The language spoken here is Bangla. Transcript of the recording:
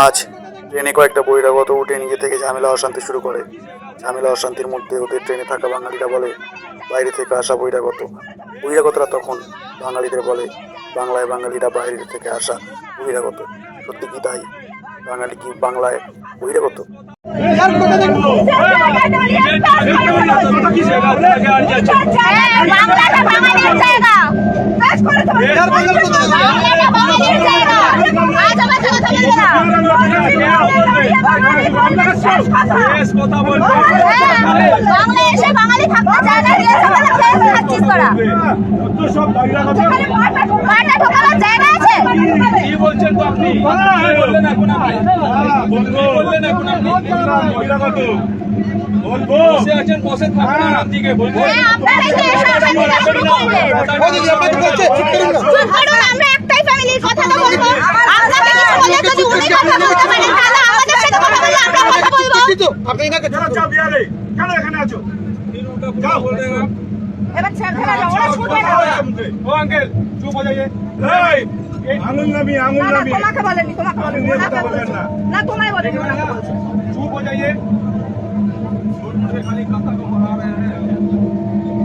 আজ ট্রেনে কয়েকটা বহিরাগত উঠে নিজে থেকে ঝামেলা অশান্তি শুরু করে। ঝামেলা অশান্তির মধ্যে ওদের ট্রেনে থাকা বাঙালিরা বলে বাইরে থেকে আসা বহিরাগত। বহিরাগতরা তখন বাঙালিদের বলে বাংলায় বাঙালিরা বাইরে থেকে আসা বহিরাগত। সত্যি কি তাই? বাঙালি কি বাংলায় বহিরাগত? আঙুল নামি তোমাকে বলেনি, তোমাকে বলেনি, না তোমায় বলেনি, চুপ हो जाइए।